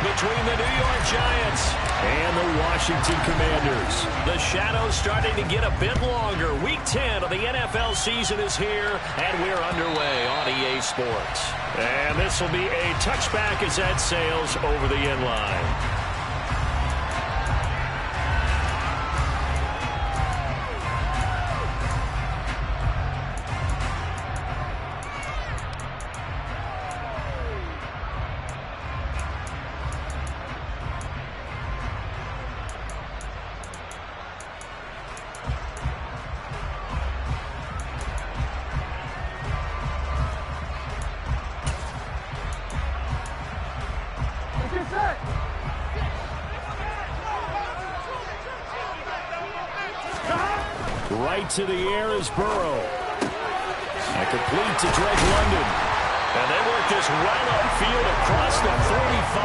between the New York Giants and the Washington Commanders. The shadow's starting to get a bit longer. Week 10 of the NFL season is here, and we're underway on EA Sports. And this will be a touchback as that sails over the end line. Right to the air is Burrow. And complete to Drake London. And they work this well upfield across the 45.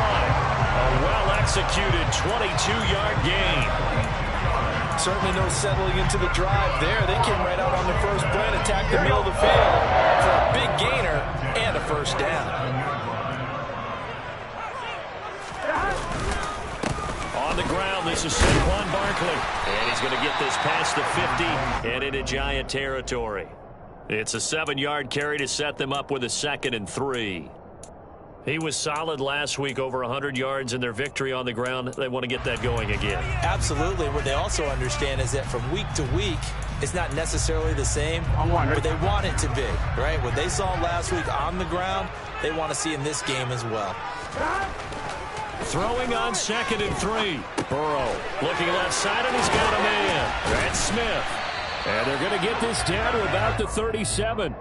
A well-executed 22-yard gain. Certainly no settling into the drive there. They came right out on the first play and attacked the middle of the field for a big gainer and a first down. On the ground, this is Saquon Barkley. And he's going to get this past the 50 and into Giant territory. It's a 7-yard carry to set them up with a 2nd and 3. He was solid last week, over 100 yards in their victory on the ground. They want to get that going again. Absolutely. What they also understand is that from week to week, it's not necessarily the same, but they want it to be, right? What they saw last week on the ground, they want to see in this game as well. Throwing on 2nd and 3. Burrow looking left side, and he's got a man. That's Smith. And they're going to get this down to about the 37.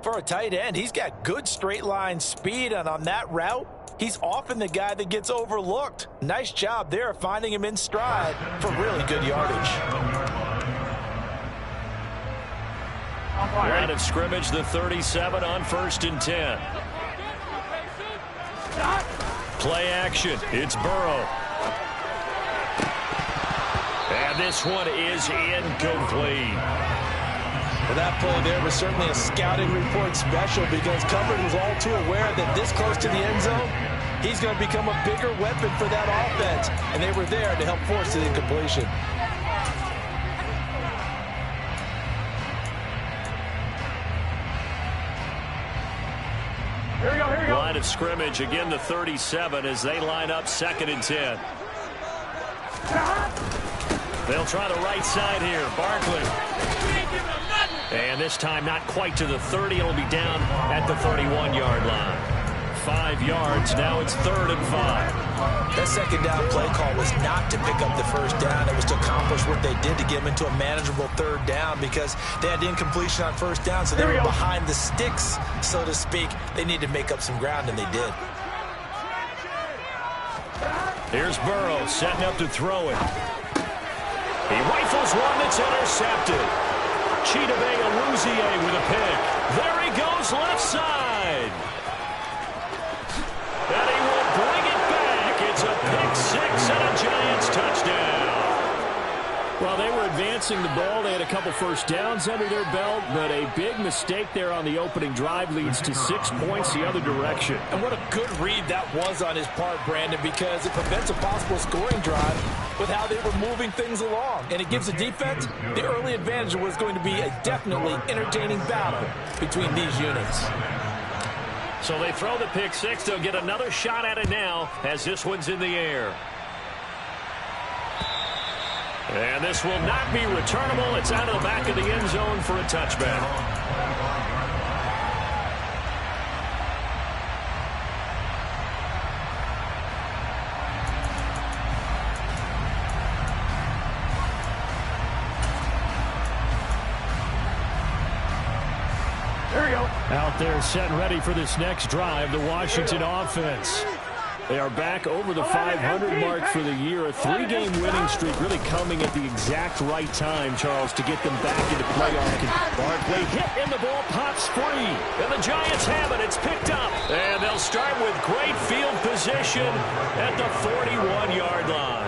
For a tight end, he's got good straight line speed, and on that route, he's often the guy that gets overlooked. Nice job there finding him in stride for really good yardage. Line of scrimmage, the 37 on 1st and 10. Play action. It's Burrow. And this one is incomplete. Well, that play there was certainly a scouting report special because coverage was all too aware that this close to the end zone, he's going to become a bigger weapon for that offense. And they were there to help force the incompletion. Line of scrimmage, again the 37 as they line up 2nd and 10. They'll try the right side here. Barkley. And this time not quite to the 30. It'll be down at the 31-yard line. 5 yards. Now it's 3rd and 5. That second down play call was not to pick up the first down. It was to accomplish what they did to get them into a manageable 3rd down because they had incompletion on 1st down, so they were behind the sticks, so to speak. They needed to make up some ground, and they did. Here's Burrow setting up to throw it. He rifles one that's intercepted. Chidobe Awuzie with a pick. There he goes left side. And he will bring it back. It's a pick 6 and a Giants touchdown. Well, they were advancing the ball. They had a couple first downs under their belt, but a big mistake there on the opening drive leads to 6 points the other direction. And what a good read that was on his part, Brandon, because it prevents a possible scoring drive with how they were moving things along. And it gives the defense the early advantage. Was going to be a definitely entertaining battle between these units. So they throw the pick 6. They'll get another shot at it now as this one's in the air. And this will not be returnable. It's out of the back of the end zone for a touchback. Out there set and ready for this next drive, the Washington offense. They are back over the 500 mark for the year. A 3-game winning streak really coming at the exact right time, Charles, to get them back into playoff. Barkley hit and the ball pops free. And the Giants have it. It's picked up. And they'll start with great field position at the 41-yard line.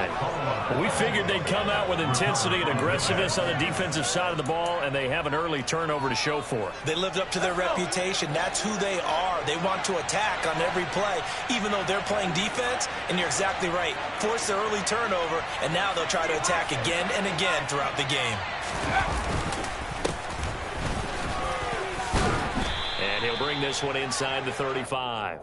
We figured they'd come out with intensity and aggressiveness on the defensive side of the ball, and they have an early turnover to show for it. They lived up to their reputation. That's who they are. They want to attack on every play, even though they're playing defense. And you're exactly right. Force the early turnover, and now they'll try to attack again and again throughout the game. And he'll bring this one inside the 35.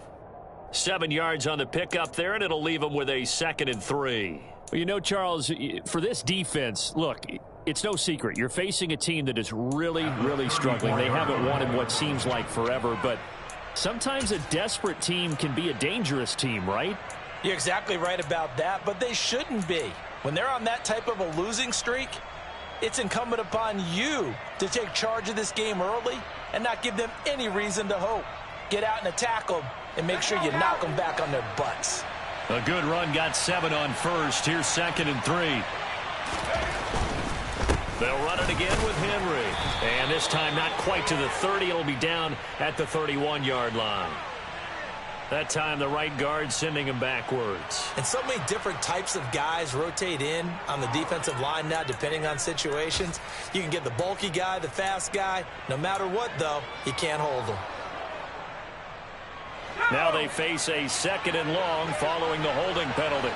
7 yards on the pickup there, and it'll leave him with a 2nd and 3. Well, you know, Charles, for this defense, look, it's no secret. You're facing a team that is really, really struggling. They haven't won in what seems like forever, but sometimes a desperate team can be a dangerous team, right? You're exactly right about that, but they shouldn't be. When they're on that type of a losing streak, it's incumbent upon you to take charge of this game early and not give them any reason to hope. Get out and attack them and make sure you knock them back on their butts. A good run, got 7 on first. Here's 2nd and 3. They'll run it again with Henry. And this time not quite to the 30. It'll be down at the 31-yard line. That time the right guard sending him backwards. And so many different types of guys rotate in on the defensive line now, depending on situations. You can get the bulky guy, the fast guy. No matter what, though, you can't hold them. Now they face a 2nd and long following the holding penalty.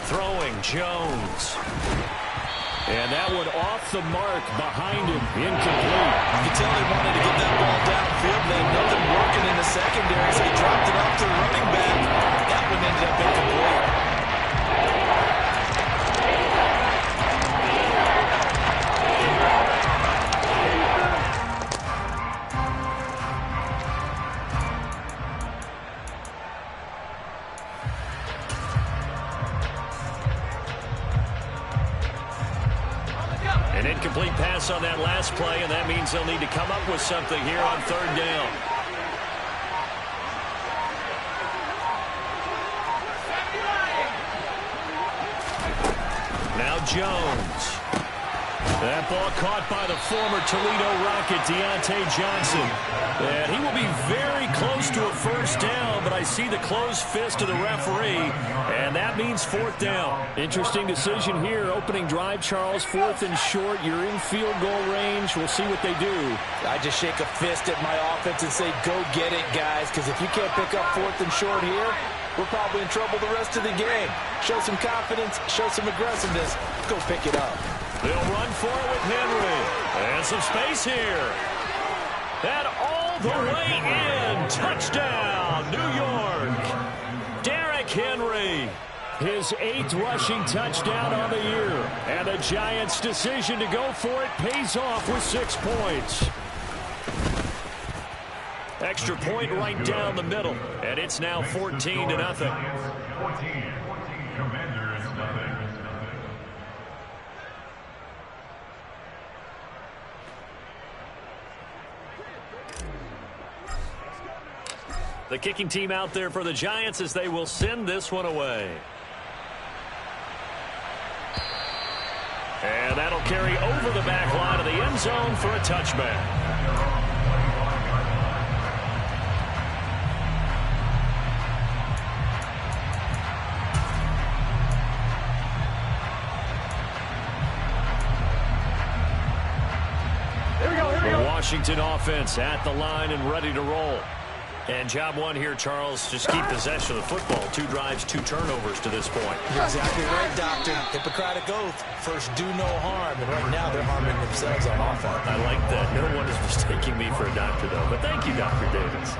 Throwing Jones. And that one off the mark behind him. Incomplete. You can tell they wanted to get that ball downfield. They had nothing working in the secondary, so he dropped it off to the running back. That one ended up incomplete. An incomplete pass on that last play, and that means they'll need to come up with something here on 3rd down. Now Jones. That ball caught by the former Toledo Rocket, Deontay Johnson. And he will be very close to a 1st down, but I see the closed fist of the referee, and that means 4th down. Interesting decision here. Opening drive, Charles, 4th and short. You're in field goal range. We'll see what they do. I just shake a fist at my offense and say, go get it, guys, because if you can't pick up 4th and short here, we're probably in trouble the rest of the game. Show some confidence, show some aggressiveness. Go pick it up. They'll run for it with Henry. And some space here. And all the way in. Touchdown, New York. Derrick Henry. His 8th rushing touchdown on the year. And the Giants' decision to go for it pays off with 6 points. Extra point right down the middle. And it's now 14-0. 14, Commanders, nothing. The kicking team out there for the Giants as they will send this one away. And that'll carry over the back line of the end zone for a touchback. The Washington offense at the line and ready to roll. And job one here, Charles, just keep possession of the football. 2 drives, 2 turnovers to this point. You're exactly right, Doctor. Hippocratic oath. First, do no harm. And right now, they're harming themselves on offense. I like that. No one is mistaking me for a doctor, though. But thank you, Dr. Davis.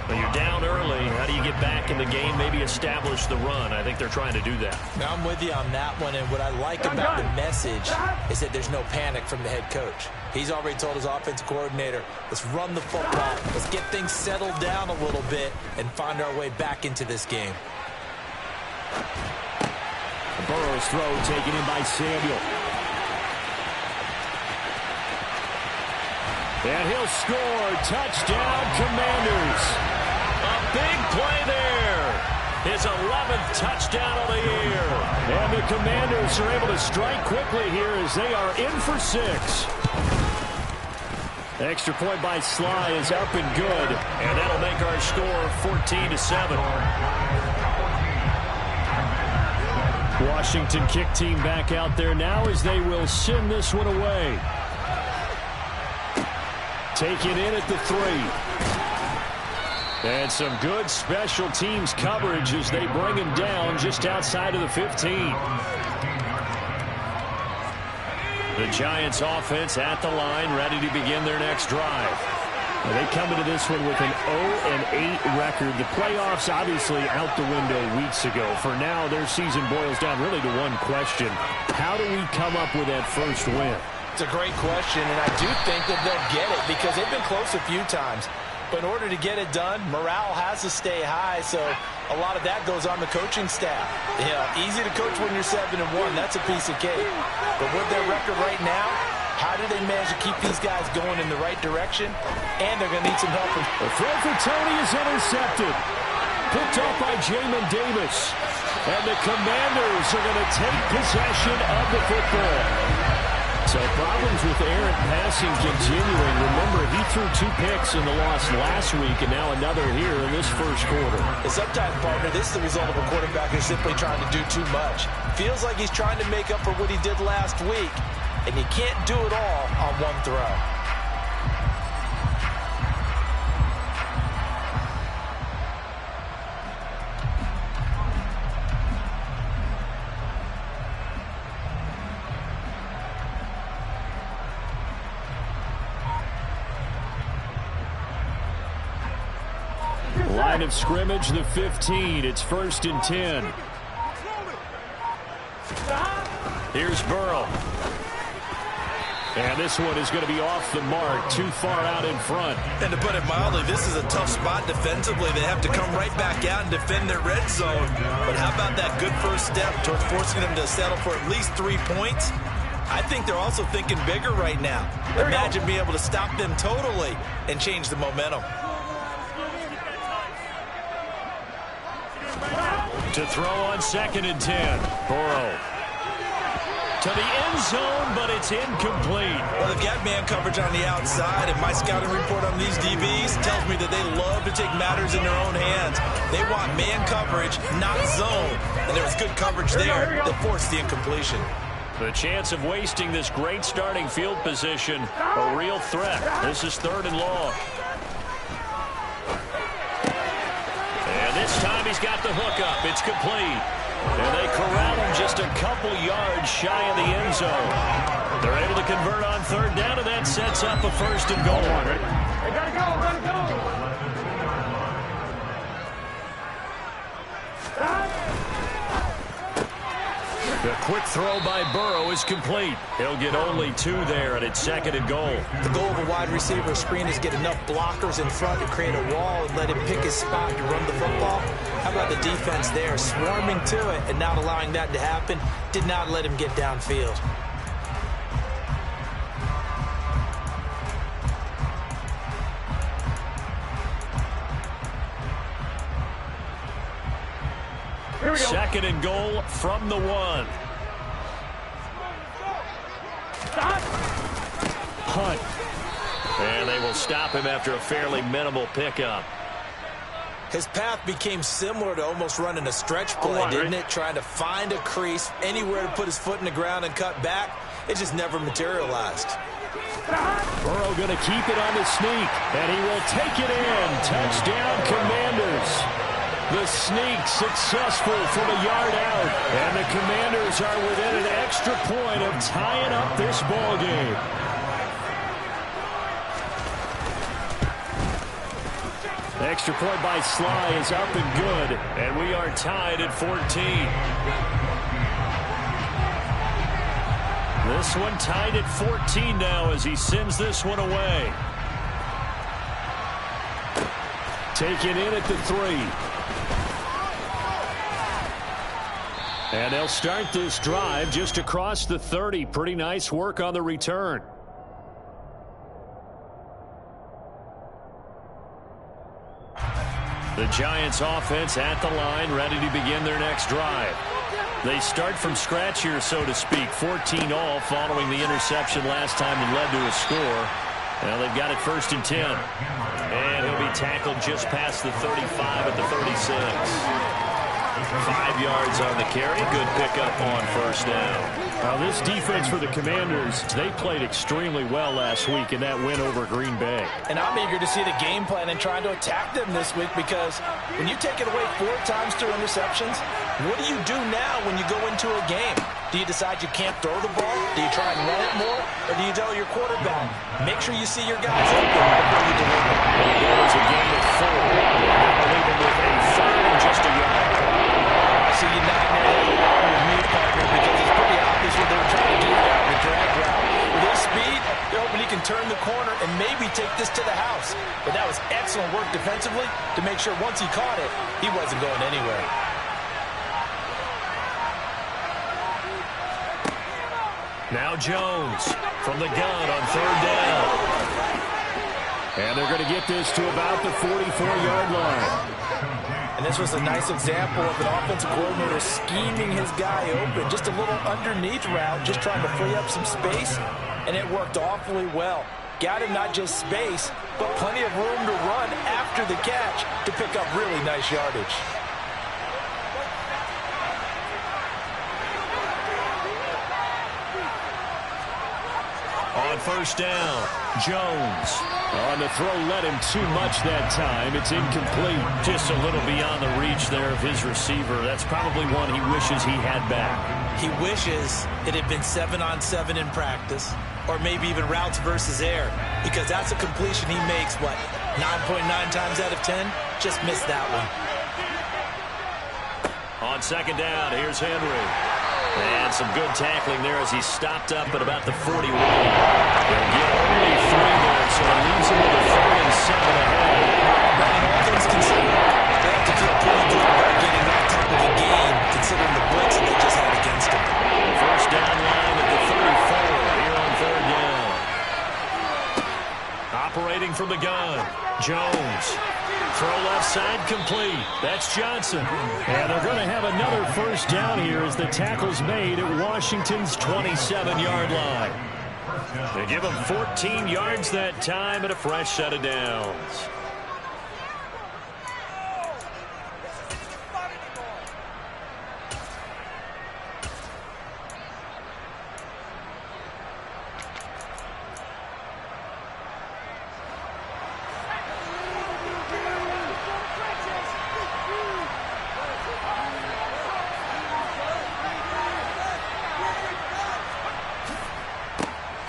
Well, you're down early. How do you get back in the game, maybe establish the run? I think they're trying to do that. Now, I'm with you on that one. And what I like about the message is that there's no panic from the head coach. He's already told his offensive coordinator, let's run the football. Let's get things settled down a little bit and find our way back into this game. Burrow's throw taken in by Samuel. And he'll score. Touchdown, Commanders. A big play there. His 11th touchdown of the year. And the Commanders are able to strike quickly here as they are in for 6. Extra point by Sly is up and good, and that'll make our score 14-7. Washington kick team back out there now as they will send this one away. Taken in at the 3. And some good special teams coverage as they bring him down just outside of the 15. The Giants offense at the line, ready to begin their next drive. They come into this one with an 0-8 record. The playoffs obviously out the window weeks ago. For now, their season boils down really to one question. How do we come up with that first win? It's a great question, and I do think that they'll get it because they've been close a few times. But in order to get it done, morale has to stay high, so a lot of that goes on the coaching staff. Easy to coach when you're 7-1. That's a piece of cake. But with their record right now, how do they manage to keep these guys going in the right direction? And they're going to need some help. The throw for Tony is intercepted. Picked off by Jamin Davis. And the Commanders are going to take possession of the football. So problems with errant passing continuing. Remember, he threw 2 picks in the loss last week, and now another here in this first quarter. And sometimes, partner, this is the result of a quarterback who's simply trying to do too much. Feels like he's trying to make up for what he did last week, and you can't do it all on one throw. Line of scrimmage, the 15. It's 1st and 10. Here's Burrow. And this one is going to be off the mark, too far out in front. And to put it mildly, this is a tough spot defensively. They have to come right back out and defend their red zone. But how about that good first step towards forcing them to settle for at least 3 points? I think they're also thinking bigger right now. Imagine being able to stop them totally and change the momentum. To throw on 2nd and 10. Burrow. To the end zone, but it's incomplete. Well, they've got man coverage on the outside, and my scouting report on these DBs tells me that they love to take matters in their own hands. They want man coverage, not zone. And there was good coverage there that forced the incompletion. The chance of wasting this great starting field position, a real threat. This is 3rd and long. And this time he's got the hook up. It's complete. And they corral him just a couple yards shy of the end zone. They're able to convert on 3rd down, and that sets up a 1st and goal. They gotta go, The quick throw by Burrow is complete. He'll get only 2 there, and it's 2nd and goal. The goal of a wide receiver screen is get enough blockers in front to create a wall and let him pick his spot to run the football. How about the defense there, swarming to it and not allowing that to happen? Did not let him get downfield. Here we go. 2nd and goal from the 1. Hunt. And they will stop him after a fairly minimal pickup. His path became similar to almost running a stretch play, didn't it? Trying to find a crease, anywhere to put his foot in the ground and cut back. It just never materialized. Burrow going to keep it on the sneak, and he will take it in. Touchdown, Commanders. The sneak successful from a yard out, and the Commanders are within an extra point of tying up this ball game. Extra point by Sly is up and good, and we are tied at 14. This one tied at 14 now as he sends this one away. Taken in at the 3. And they'll start this drive just across the 30. Pretty nice work on the return. The Giants offense at the line, ready to begin their next drive. They start from scratch here, so to speak. 14 all following the interception last time that led to a score. Well, they've got it 1st and 10. And he'll be tackled just past the 35 at the 36. 5 yards on the carry. Good pickup on 1st down. Now, this defense for the Commanders, they played extremely well last week in that win over Green Bay. And I'm eager to see the game plan and trying to attack them this week, because when you take it away 4 times through interceptions, what do you do now when you go into a game? Do you decide you can't throw the ball? Do you try and run it more? Or do you tell your quarterback, make sure you see your guys open before you deliver? There was a game at 4. Now leaving with a 3rd and just a yard. I see you nodding your head along with me, partner, because it's pretty obvious what they were trying to do there on the drag route. With his speed, they're hoping he can turn the corner and maybe take this to the house. But that was excellent work defensively to make sure once he caught it, he wasn't going anywhere. Now Jones from the gun on 3rd down. And they're going to get this to about the 44-yard line. And this was a nice example of an offensive coordinator scheming his guy open. Just a little underneath route, just trying to free up some space, and it worked awfully well. Got him not just space, but plenty of room to run after the catch to pick up really nice yardage. On 1st down, Jones. On the throw, led him too much that time. It's incomplete. Just a little beyond the reach there of his receiver. That's probably one he wishes he had back. He wishes it had been 7-on-7 in practice, or maybe even routes versus air, because that's a completion he makes, 9.9 times out of 10? Just missed that one. On 2nd down, here's Henry. And some good tackling there as he stopped up at about the 41. They'll get only 3 there, so it leaves him with a 3rd and 7 ahead. Brandon, all things considered, they have to feel pretty good about getting that type of a game, considering the blitz that they just had against them. 1st down line at the 34 here on 3rd down. Operating from the gun, Jones. Throw left side complete. That's Johnson. And they're going to have another 1st down here as the tackle's made at Washington's 27-yard line. They give them 14 yards that time and a fresh set of downs.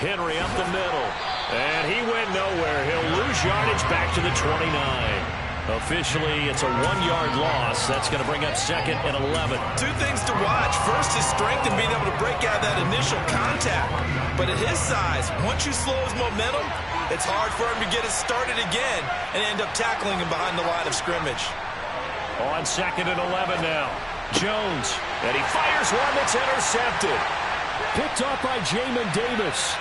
Henry up the middle, and he went nowhere. He'll lose yardage back to the 29. Officially, it's a 1-yard loss. That's going to bring up 2nd and 11. 2 things to watch. First, his strength in being able to break out that initial contact. But at his size, once you slow his momentum, it's hard for him to get it started again and end up tackling him behind the line of scrimmage. On 2nd and 11 now, Jones, and he fires one that's intercepted. Picked off by Jamin Davis.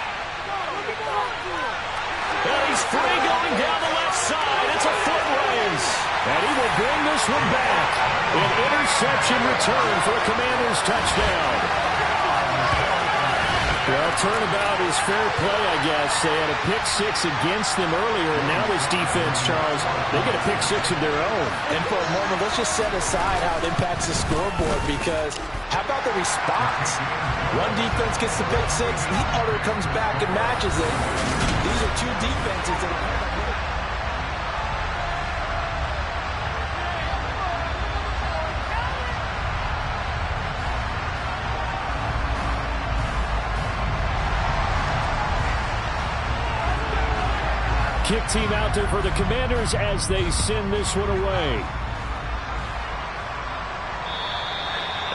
And he's free going down the left side. It's a foot race. And he will bring this one back. An interception return for a Commanders touchdown. Well, turnabout is fair play, I guess. They had a pick-6 against them earlier, and now this defense, Charles, they get a pick-6 of their own. And for a moment, let's just set aside how it impacts the scoreboard, because how about the response? One defense gets the pick-6, the other comes back and matches it. These are 2 defenses that kick team out there for the Commanders as they send this one away.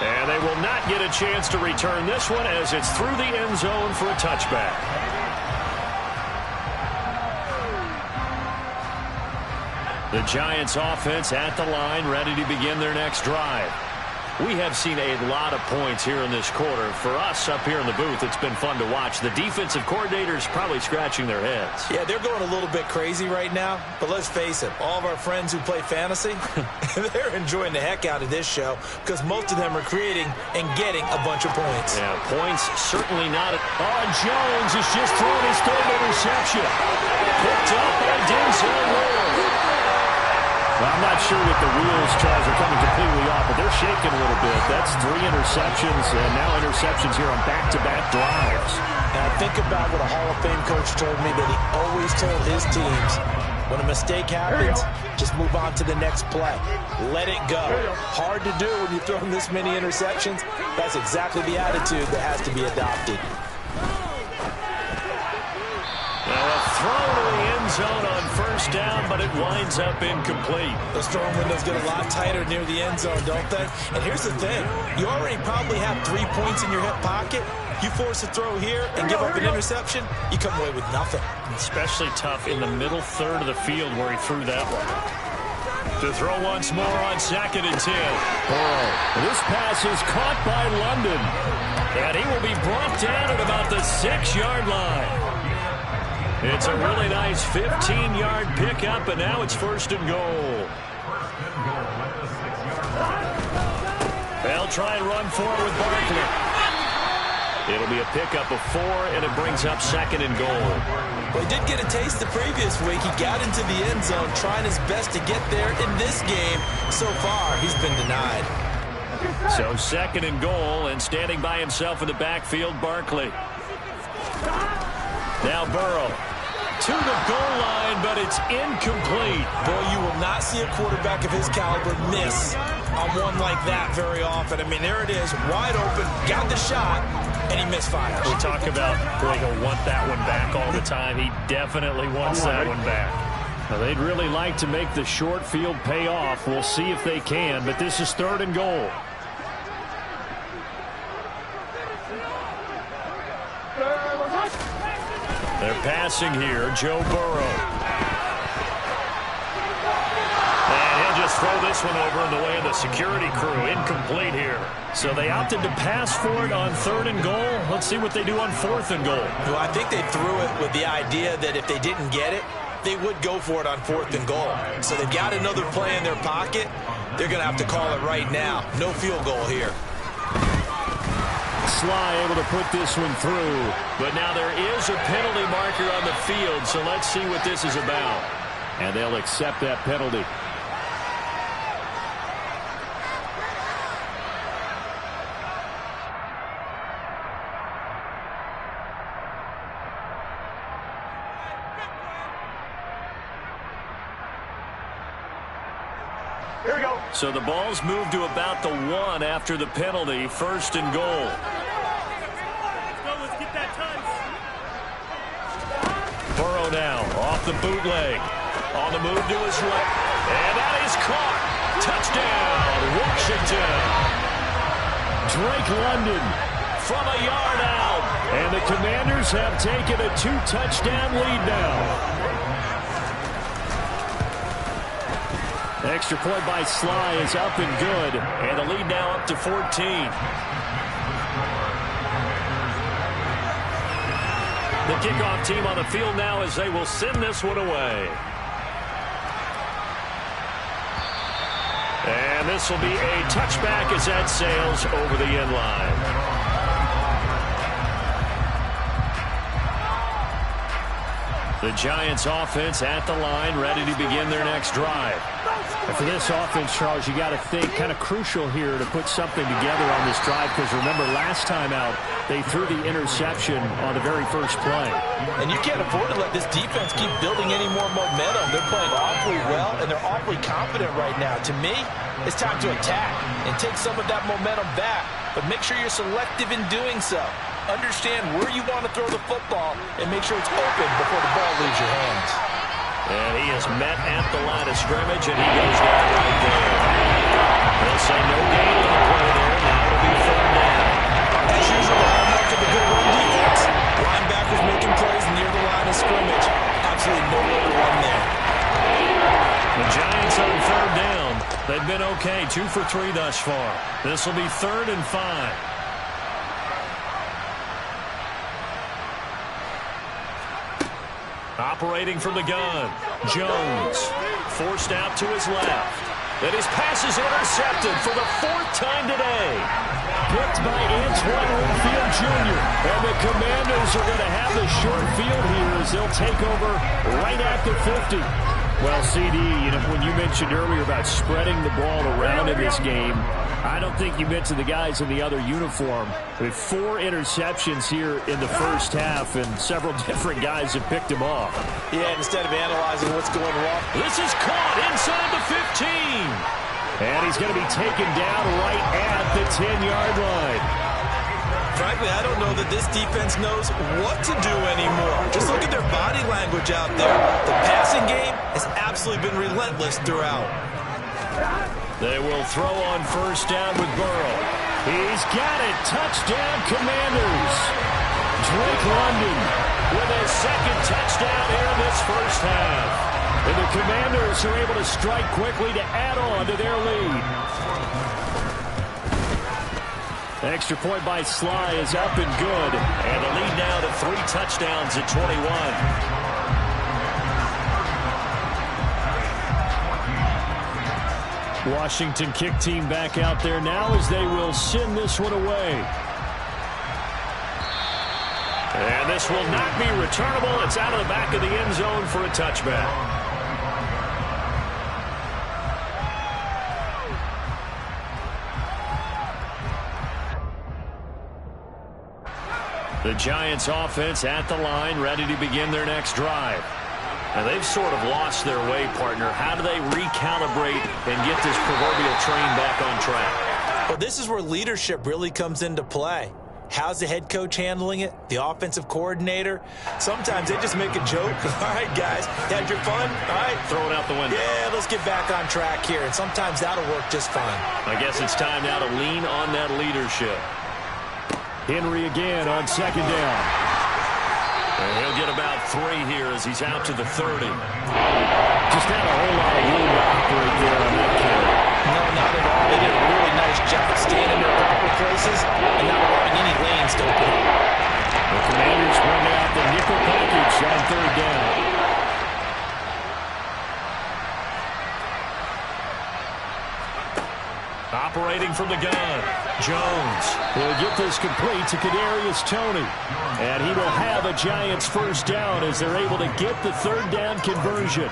And they will not get a chance to return this one as it's through the end zone for a touchback. The Giants offense at the line, ready to begin their next drive. We have seen a lot of points here in this quarter. For us up here in the booth, it's been fun to watch. The defensive coordinators probably scratching their heads. Yeah, they're going a little bit crazy right now. But let's face it, all of our friends who play fantasy, they're enjoying the heck out of this show because most of them are creating and getting a bunch of points. Yeah, points certainly not. Jones has just thrown his third interception. Picked up by Denzel Ward. Well, I'm not sure that the wheels, Charles, are coming completely off, but they're shaking a little bit. That's 3 interceptions, and now interceptions here on back-to-back drives. Now, think about what a Hall of Fame coach told me that he always told his teams, when a mistake happens, just move on to the next play. Let it go. Hard to do when you're throwing this many interceptions. That's exactly the attitude that has to be adopted. Now a throw to the end zone on first down, but it winds up incomplete. Those throwing windows get a lot tighter near the end zone, don't they? And here's the thing. You already probably have 3 points in your hip pocket. You force a throw here and give up an interception, you come away with nothing. Especially tough in the middle third of the field where he threw that one. To throw once more on 2nd and 10. Burrow. This pass is caught by London. And he will be brought down at about the 6-yard line. It's a really nice 15-yard pickup, and now it's 1st and goal. They'll try and run forward with Barkley. It'll be a pickup of 4, and it brings up 2nd and goal. Well, he did get a taste the previous week. He got into the end zone, trying his best to get there in this game. So far, he's been denied. So 2nd and goal, and standing by himself in the backfield, Barkley. Now Burrow. To the goal line, but it's incomplete. Boy, you will not see a quarterback of his caliber miss on one like that very often. I mean, there it is, wide open, got the shot, and he misfires. We talk about, boy, he'll want that one back all the time. He definitely wants that one back. Now, they'd really like to make the short field pay off. We'll see if they can, but this is 3rd and goal. They're passing here, Joe Burrow. And he'll just throw this one over in the way of the security crew. Incomplete here. So they opted to pass for it on 3rd and goal. Let's see what they do on 4th and goal. Well, I think they threw it with the idea that if they didn't get it, they would go for it on 4th and goal. So they've got another play in their pocket. They're going to have to call it right now. No field goal here. Sly able to put this one through, but now there is a penalty marker on the field, so let's see what this is about. And they'll accept that penalty. Here we go. So the ball's moved to about the 1 after the penalty, 1st and goal. Let's get that touch. Burrow now off the bootleg. On the move to his left. And that is caught. Touchdown, Washington. Drake London from a yard out. And the Commanders have taken a 2-touchdown lead now. Extra point by Sly is up and good. And the lead now up to 14. The kickoff team on the field now as they will send this one away. And this will be a touchback as that sails over the end line. The Giants offense at the line, ready to begin their next drive. And for this offense, Charles, you got to think kind of crucial here to put something together on this drive, because remember last time out they threw the interception on the very first play. And you can't afford to let this defense keep building any more momentum. They're playing awfully well, and they're awfully confident right now. To me, it's time to attack and take some of that momentum back, but make sure you're selective in doing so. Understand where you want to throw the football and make sure it's open before the ball leaves your hands. And he is met at the line of scrimmage, and he goes down right there. They'll say no gain on the play there. Now it'll be third down. As usual, the hallmark of a good run defense. Linebackers making plays near the line of scrimmage. Absolutely nowhere to run there. The Giants on 3rd down. They've been okay, 2 for 3 thus far. This will be 3rd and 5. Operating from the gun, Jones forced out to his left. And his pass is intercepted for the 4th time today. Picked by Antoine Winfield Jr. And the Commanders are going to have the short field here as they'll take over right at the 50. Well, CD, when you mentioned earlier about spreading the ball around in this game, I don't think you mentioned the guys in the other uniform. With 4 interceptions here in the first half, and several different guys have picked them off. Yeah, instead of analyzing what's going wrong. This is caught inside the 15. And he's going to be taken down right at the 10-yard line. Frankly, I don't know that this defense knows what to do anymore. Just look at their body language out there. The passing game has absolutely been relentless throughout. They will throw on first down with Burrow. He's got it. Touchdown, Commanders. Drake London with his 2nd touchdown here in this first half. And the Commanders are able to strike quickly to add on to their lead. The extra point by Sly is up and good. And the lead now to 3 touchdowns at 21. Washington kick team back out there now as they will send this one away. And this will not be returnable. It's out of the back of the end zone for a touchback. The Giants offense at the line, ready to begin their next drive. Now, they've sort of lost their way, partner. How do they recalibrate and get this proverbial train back on track? Well, this is where leadership really comes into play. How's the head coach handling it? The offensive coordinator? Sometimes they just make a joke. All right, guys, had your fun? All right. Throw it out the window. Yeah, let's get back on track here. And sometimes that'll work just fine. I guess it's time now to lean on that leadership. Henry again on 2nd down. And he'll get about 3 here as he's out to the 30. Just had a whole lot of room to operate there on that carry. No, not at all. They did a really nice job standing there a couple of places and not allowing any lanes to open up. The Commanders bring out the nickel package on 3rd down. Operating from the gun, Jones will get this complete to Kadarius Toney. And he will have a Giants first down as they're able to get the 3rd down conversion.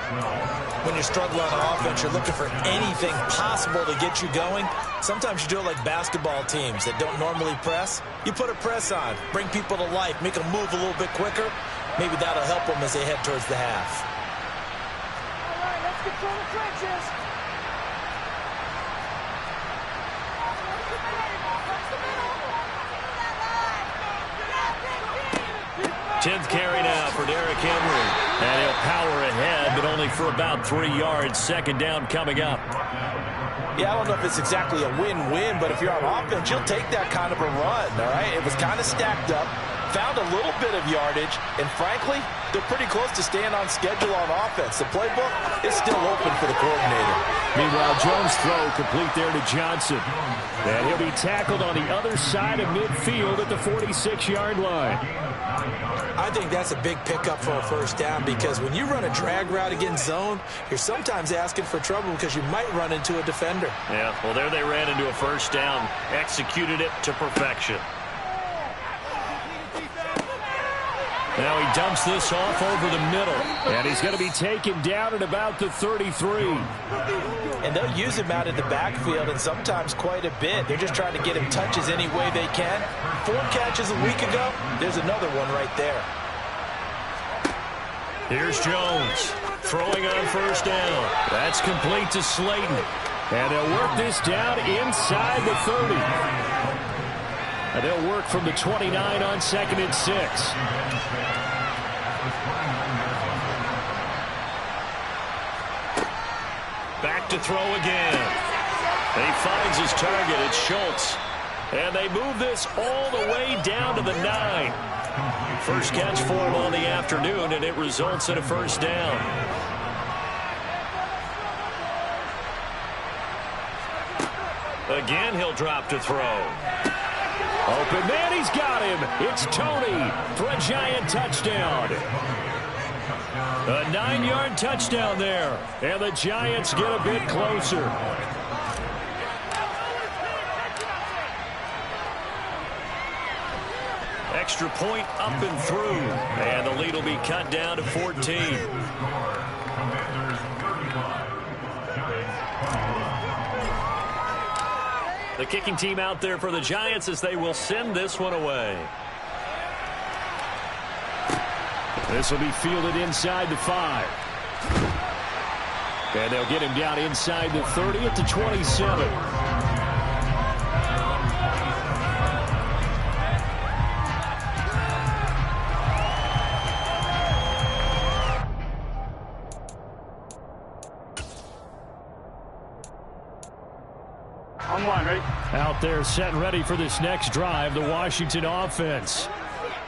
When you're struggling on offense, you're looking for anything possible to get you going. Sometimes you do it like basketball teams that don't normally press. You put a press on, bring people to life, make them move a little bit quicker. Maybe that'll help them as they head towards the half. All right, let's control the trenches. 10th carry now for Derrick Henry. And he'll power ahead, but only for about 3 yards. 2nd down coming up. Yeah, I don't know if it's exactly a win-win, but if you're on offense, you'll take that kind of a run, all right? It was kind of stacked up, found a little bit of yardage, and frankly, they're pretty close to staying on schedule on offense. The playbook is still open for the coordinator. Meanwhile, Jones' throw complete there to Johnson. And he'll be tackled on the other side of midfield at the 46-yard line. I think that's a big pickup for a first down because when you run a drag route against zone, you're sometimes asking for trouble because you might run into a defender. Yeah, well, there they ran into a first down, executed it to perfection. Now he dumps this off over the middle, and he's going to be taken down at about the 33. And they'll use him out in the backfield, and sometimes quite a bit. They're just trying to get him touches any way they can. 4 catches a week ago, there's another one right there. Here's Jones, throwing on first down. That's complete to Slayton. And they'll work this down inside the 30. And they'll work from the 29 on 2nd and 6. Back to throw again. And he finds his target. It's Schultz. And they move this all the way down to the 9. First catch for him on the afternoon, and it results in a first down. Again, he'll drop to throw. Open man, he's got him. It's Tony for a Giant touchdown. A 9-yard touchdown there. And the Giants get a bit closer. Extra point up and through. And the lead will be cut down to 14. The kicking team out there for the Giants as they will send this one away. This will be fielded inside the 5. And they'll get him down inside the 30 at the 27. Out there set and ready for this next drive, the Washington offense.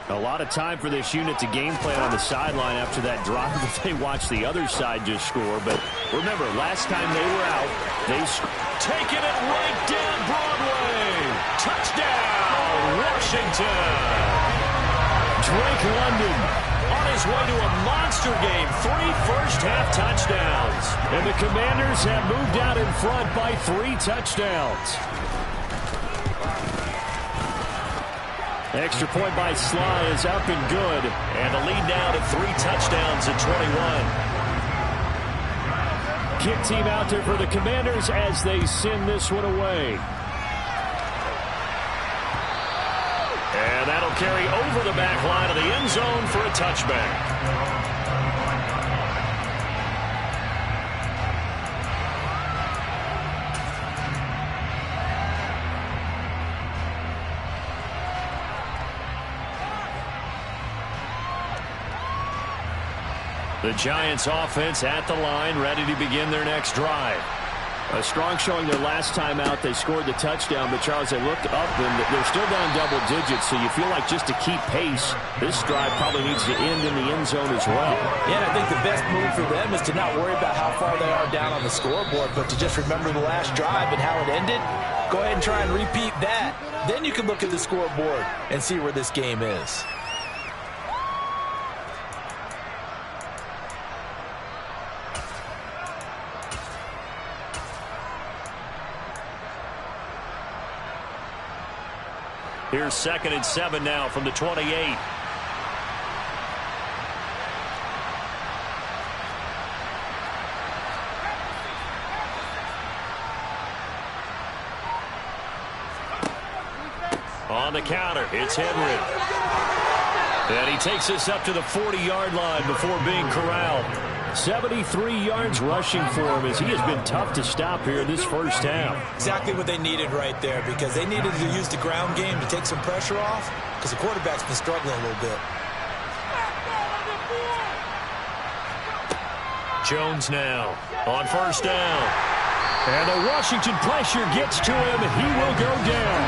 A lot of time for this unit to game plan on the sideline after that drive that they watched the other side just score. But remember, last time they were out, they taking it right down Broadway. Touchdown, Washington. Drake London on his way to a monster game. 3 first-half touchdowns. And the Commanders have moved out in front by 3 touchdowns. Extra point by Sly is up and good. And the lead now to 3 touchdowns at 21. Kick team out there for the Commanders as they send this one away. And that'll carry over the back line of the end zone for a touchback. The Giants offense at the line, ready to begin their next drive. A strong showing their last time out. They scored the touchdown, but Charles, they looked up and they're still down double digits, so you feel like just to keep pace, this drive probably needs to end in the end zone as well. Yeah, I think the best move for them is to not worry about how far they are down on the scoreboard, but to just remember the last drive and how it ended. Go ahead and try and repeat that. Then you can look at the scoreboard and see where this game is. Here's 2nd and 7 now from the 28. On the counter, it's Henry. And he takes us up to the 40-yard line before being corralled. 73 yards rushing for him as he has been tough to stop here in this first half. Exactly what they needed right there, because they needed to use the ground game to take some pressure off, because the quarterback's been struggling a little bit. Jones now on first down. And the Washington pressure gets to him. He will go down.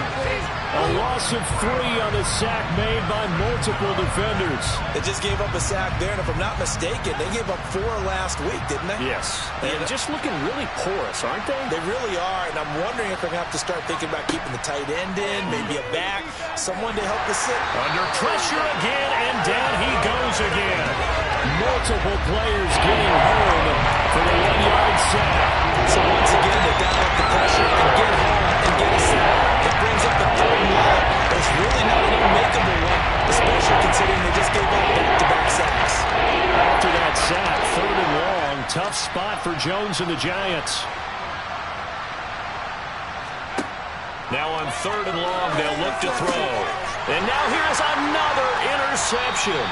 A loss of 3 on the sack made by multiple defenders. They just gave up a sack there, and if I'm not mistaken, they gave up 4 last week, didn't they? Yes. And just looking really porous, aren't they? They really are, and I'm wondering if they're going to have to start thinking about keeping the tight end in, maybe a back, someone to help the sit. Under pressure again, and down he goes again. Multiple players getting home for the 1-yard sack. So once again, they dial up the pressure and get home and get a sack. That brings up the 3rd and long. It's really not an unmakeable one, especially considering they just gave up back-to-back sacks. After that sack, 3rd and long, tough spot for Jones and the Giants. Now on 3rd and long, they'll look to throw. And now here's another interception.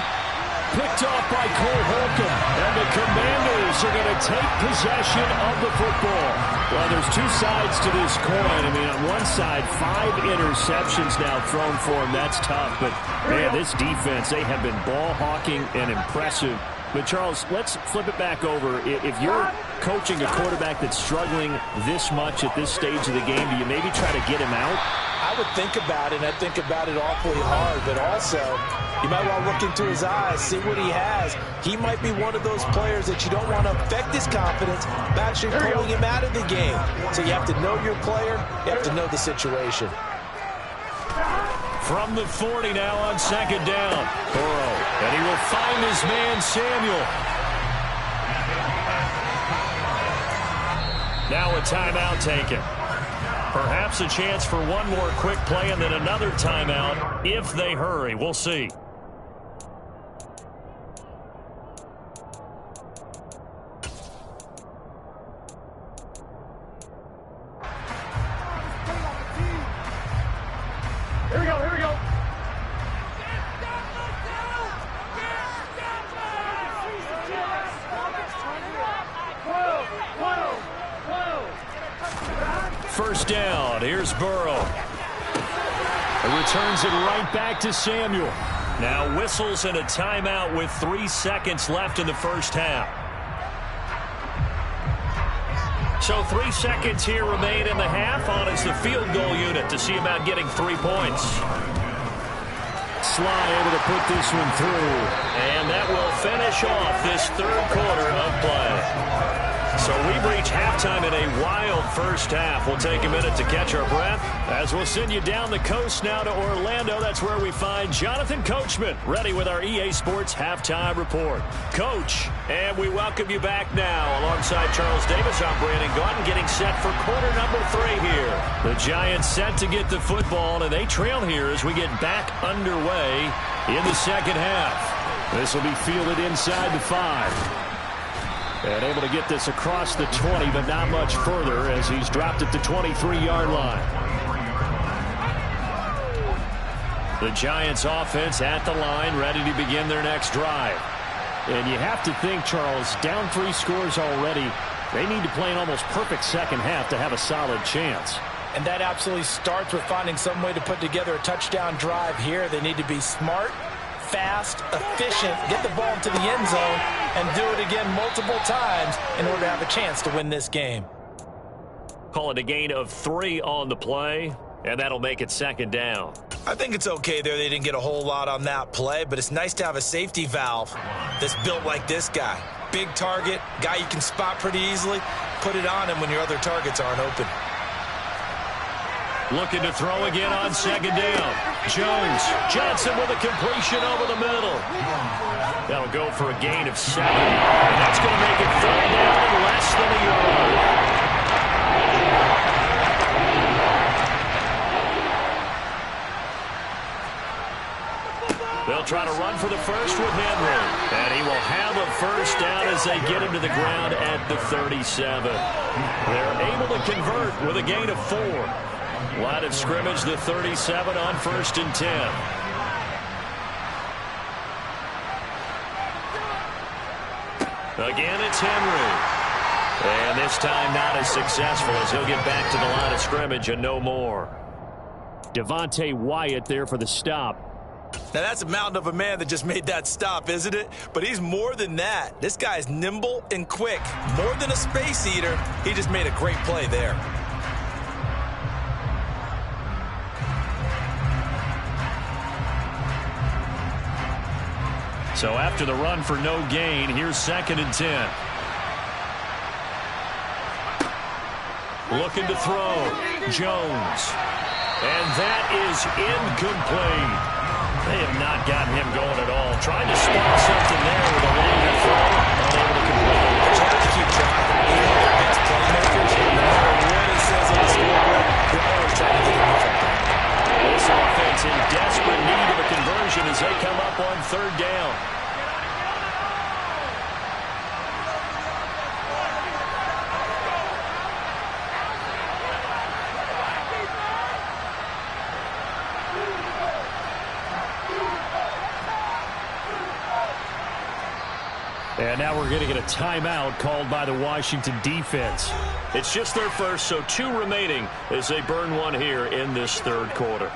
Picked off by Cole Holcomb, and the Commanders are going to take possession of the football. Well, there's 2 sides to this coin. I mean, on one side, 5 interceptions now thrown for him. That's tough. But, man, this defense, they have been ball hawking and impressive. But, Charles, let's flip it back over. If you're coaching a quarterback that's struggling this much at this stage of the game, do you maybe try to get him out? I would think about it, and I think about it awfully hard, but also you might want to look into his eyes, see what he has. He might be one of those players that you don't want to affect his confidence by actually pulling him out of the game. So you have to know your player, you have to know the situation. From the 40 now on second down. Burrow, and he will find his man Samuel. Now a timeout taken. Perhaps a chance for one more quick play and then another timeout if they hurry. We'll see. Here we go, here we go. First down. Here's Burrow. It returns it right back to Samuel. Now whistles and a timeout with 3 seconds left in the first half. So 3 seconds here remain in the half. On is the field goal unit to see about getting 3 points. Sly able to put this one through. And that will finish off this third quarter of play. So we've reached halftime in a wild first half. We'll take a minute to catch our breath as we'll send you down the coast now to Orlando. That's where we find Jonathan Coachman ready with our EA Sports Halftime Report. Coach, and we welcome you back now. Alongside Charles Davis, I'm Brandon Gaudin getting set for quarter number 3 here. The Giants set to get the football, and they trail here as we get back underway in the second half. This will be fielded inside the 5. And able to get this across the 20, but not much further as he's dropped at the 23-yard line. The Giants offense at the line, ready to begin their next drive. And you have to think, Charles, down 3 scores already. They need to play an almost perfect second half to have a solid chance. And that absolutely starts with finding some way to put together a touchdown drive here. They need to be smart, fast, efficient, get the ball into the end zone, and do it again multiple times in order to have a chance to win this game. Call it a gain of 3 on the play, and that'll make it second down. I think it's okay there. They didn't get a whole lot on that play, but it's nice to have a safety valve that's built like this guy. Big target, guy you can spot pretty easily. Put it on him when your other targets aren't open. Looking to throw again on second down. Jones. Johnson with a completion over the middle. That'll go for a gain of 7. And that's going to make it third down in less than a yard. They'll try to run for the first with Henry. And he will have a first down as they get him to the ground at the 37. They're able to convert with a gain of 4. Line of scrimmage, the 37 on 1st and 10. Again, it's Henry. And this time not as successful as he'll get back to the line of scrimmage and no more. Devontae Wyatt there for the stop. Now, that's a mountain of a man that just made that stop, isn't it? But he's more than that. This guy's nimble and quick. More than a space eater, he just made a great play there. So after the run for no gain, here's 2nd and 10. Looking to throw. Jones. And that is incomplete. They have not gotten him going at all. Trying to spot something there with a longer throw. Unable to complete. But you have to keep trying. Even against playmakers, no matter what it says on the scoreboard, they're always trying to get off at that. This offense in desperate need of a conversion as they come up on 3rd down. And now we're going to get a timeout called by the Washington defense. It's just their first, so 2 remaining as they burn one here in this 3rd quarter.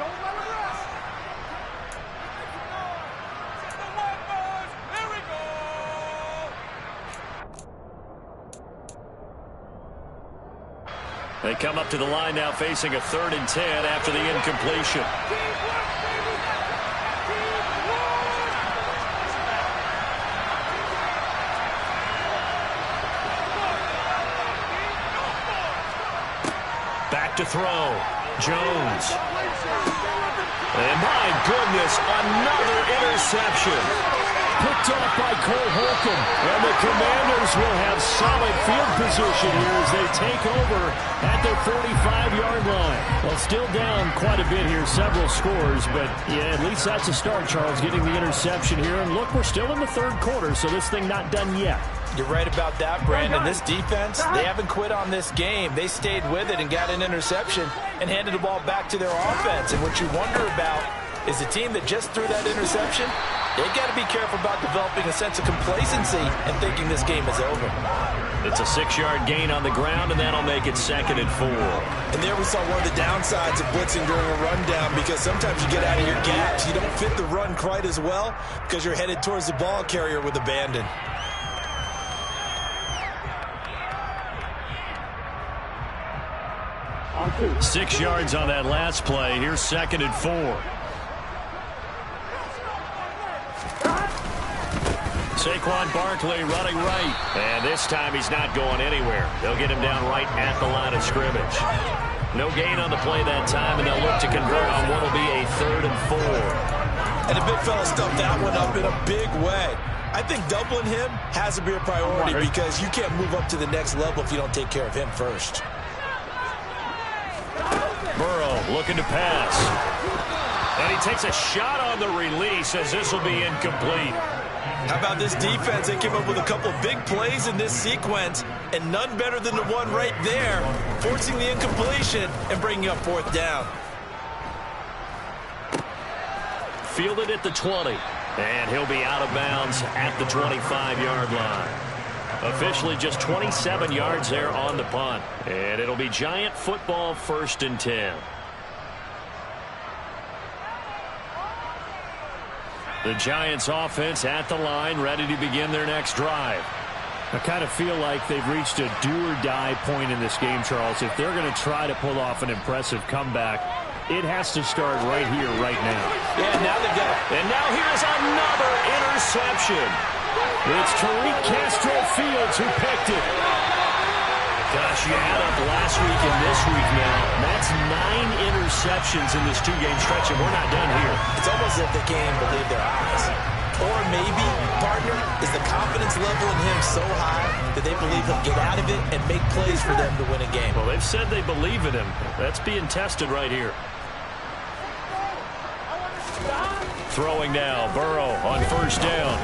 They come up to the line now facing a 3rd and 10 after the incompletion. Back to throw. Jones. And my goodness, another interception. Picked off by Cole Holcomb. And the Commanders will have solid field position here as they take over at their 45-yard line. Well, still down quite a bit here, several scores, but yeah, at least that's a start, Charles, getting the interception here. And look, we're still in the 3rd quarter, so this thing not done yet. You're right about that, Brandon. This defense, they haven't quit on this game. They stayed with it and got an interception and handed the ball back to their offense. And what you wonder about is a team that just threw that interception, they got to be careful about developing a sense of complacency and thinking this game is over. It's a 6-yard gain on the ground, and that'll make it 2nd and 4. And there we saw one of the downsides of blitzing during a rundown, because sometimes you get out of your gaps. You don't fit the run quite as well because you're headed towards the ball carrier with abandon. – 6 yards on that last play. Here's 2nd and 4. Saquon Barkley running right. And this time he's not going anywhere. They'll get him down right at the line of scrimmage. No gain on the play that time, and they'll look to convert on what will be a 3rd and 4. And the big fella stuffed that one up in a big way. I think doubling him has to be a priority because you can't move up to the next level if you don't take care of him first. Burrow looking to pass. And he takes a shot on the release as this will be incomplete. How about this defense? They came up with a couple of big plays in this sequence, and none better than the one right there, forcing the incompletion and bringing up 4th down. Fielded at the 20, and he'll be out of bounds at the 25-yard line. Officially just 27 yards there on the punt, and it'll be Giant football 1st and 10. The Giants offense at the line, ready to begin their next drive. I kind of feel like they've reached a do-or-die point in this game, Charles. If they're going to try to pull off an impressive comeback, it has to start right here, right now. Yeah, now they've got it. And now here's another interception. It's Tariq Castro-Fields who picked it. Gosh, you add up last week and this week now. That's 9 interceptions in this 2-game stretch, and we're not done here. It's almost as if they can't believe their eyes. Or maybe, partner, is the confidence level in him so high that they believe he'll get out of it and make plays for them to win a game. Well, they've said they believe in him. That's being tested right here. Throwing now, Burrow on 1st down.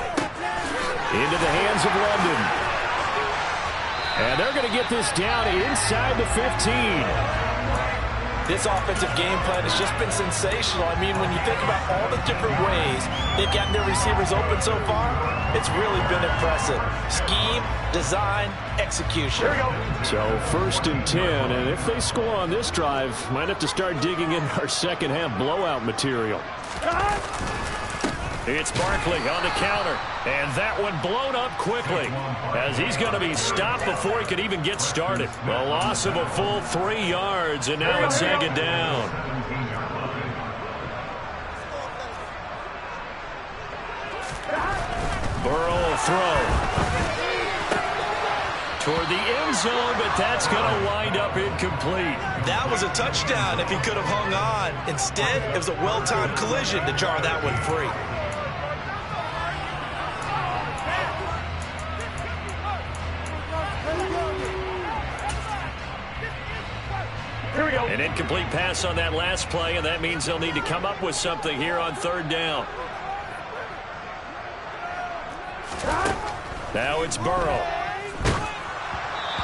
Into the hands of London. And they're going to get this down inside the 15. This offensive game plan has just been sensational. I mean, when you think about all the different ways they've gotten their receivers open so far, it's really been impressive. Scheme, design, execution. Here we go. So 1st and 10, and if they score on this drive, might have to start digging in our second-half blowout material. It's Barkley on the counter, and that one blown up quickly as he's going to be stopped before he could even get started. The loss of a full 3 yards, and now it's 2nd down. Burrow will throw toward the end zone, but that's going to wind up incomplete. That was a touchdown if he could have hung on. Instead, it was a well-timed collision to jar that one free. An incomplete pass on that last play, and that means they'll need to come up with something here on 3rd down. Now it's Burrow.